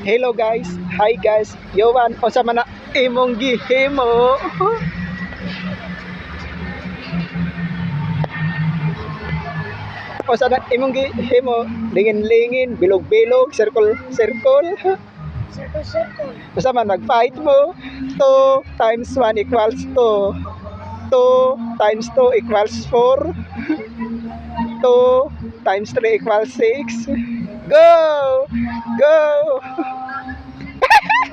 Hello guys, hi guys. Yowan, unsa man na imong gihimo? Unsa na imong gihimo? Lingin-lingin, bilog-bilog, circle-circle. Circle. Unsa man nag-fight mo? 2 times 1 equals 2. 2 times 2 equals 4. 2 times 3 equals 6. Go! Go!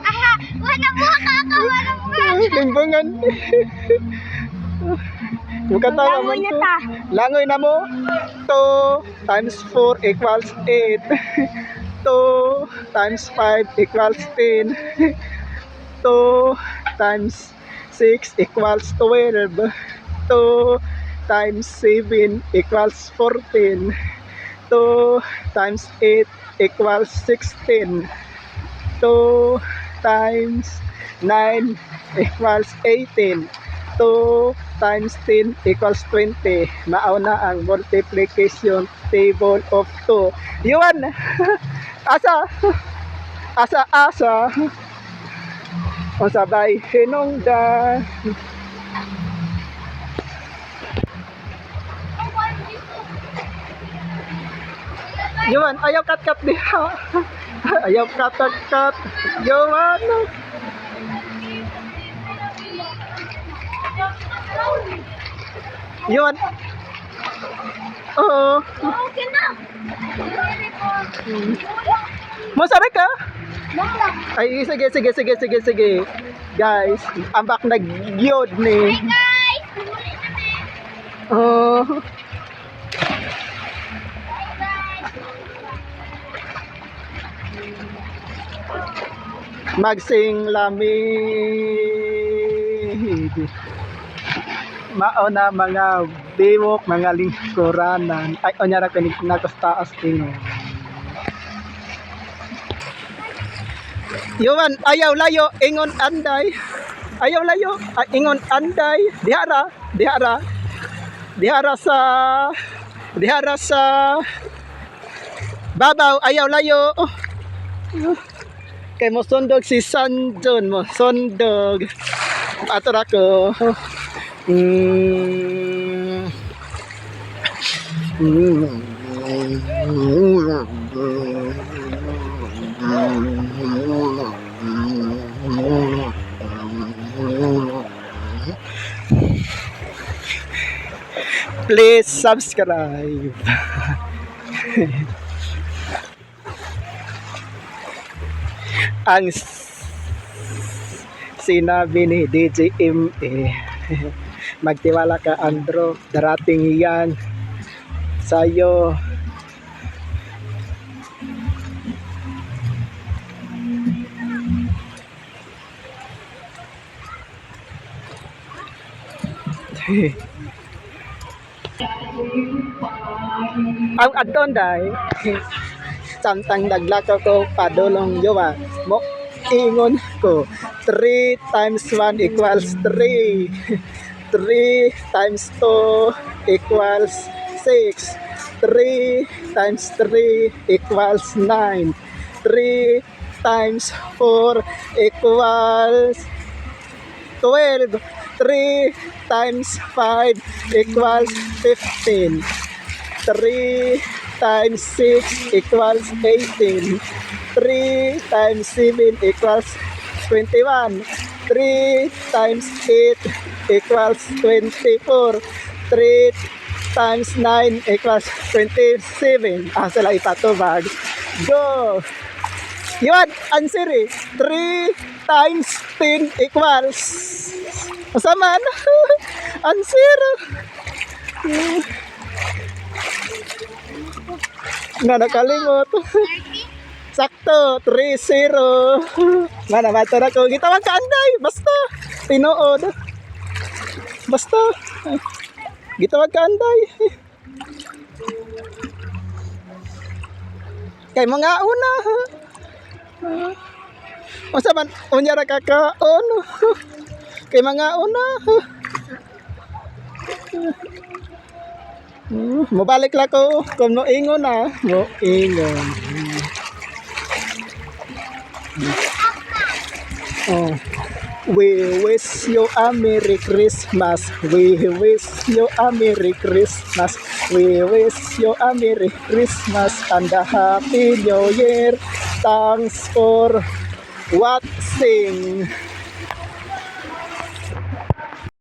Aha! Wala mo ka! Wala mo ka! Limbungan. Bukan tahu Langoy naman na to. ta. Langoy na mo. 2 times 4 equals 8. 2 times 5 equals 10. 2 times 6 equals 12. 2 times 7 equals 14. 2 times 8 equals 16. 2 times 9 equals 18. 2 times 10 equals 20. Mao na ang multiplication table of 2. Yun! Asa! Asa! O sabay hinungdan. Yun! Ayaw kat-kat diha. Ayaw kat-kat. Yun! Yun! Oo. Okay na! Masarap ka? Bakla! Ay, sige. Guys, ambak nag-yod ni. Hi guys! Bumuli kami! Oh, Hi guys! magsing lamig. Mao na mga biwok, mga lingkuranan. Ay, onyara ka nakastaas tingo. Yuman, ayaw layo, ingon anday. Ayaw layo, ingon anday. Dihara sa babaw, ayaw layo. Kay mo sundog si Sanjon mo, sundog. Ato ko. Please subscribe. Ang sinabi ni DJ MA, magtiwala ka Andro, darating yan sa'yo. Ang adton day samtang naglakaw ko padulong yowa mo ingon ko 3 times 1 equals 3. 3 times 2 equals 6. 3 times 3 equals 9. 3 times 4 equals 12. 3 times 5 equals 15. 3 times 6 equals 18. 3 times 7 equals 21. 3 times 8 equals 24. 3 times 9 equals 27. Sila ipatubag. Go! Yun, answer eh. 3 times 10 equals. Masaman. Answer. Na nakalimot. Sakto, 3-0. Mana mato na ko. Gitawag ka anday. Basta. Tinuod. Basta. Gitawag ka anday. Kay mga una. Masa man unya ra kakaon. Kay mga una. Mabalik lang ko kung no ingon na. No ingon. Oh. We wish you a Merry Christmas. We wish you a Merry Christmas. We wish you a Merry Christmas and a Happy New Year. Thanks for watching.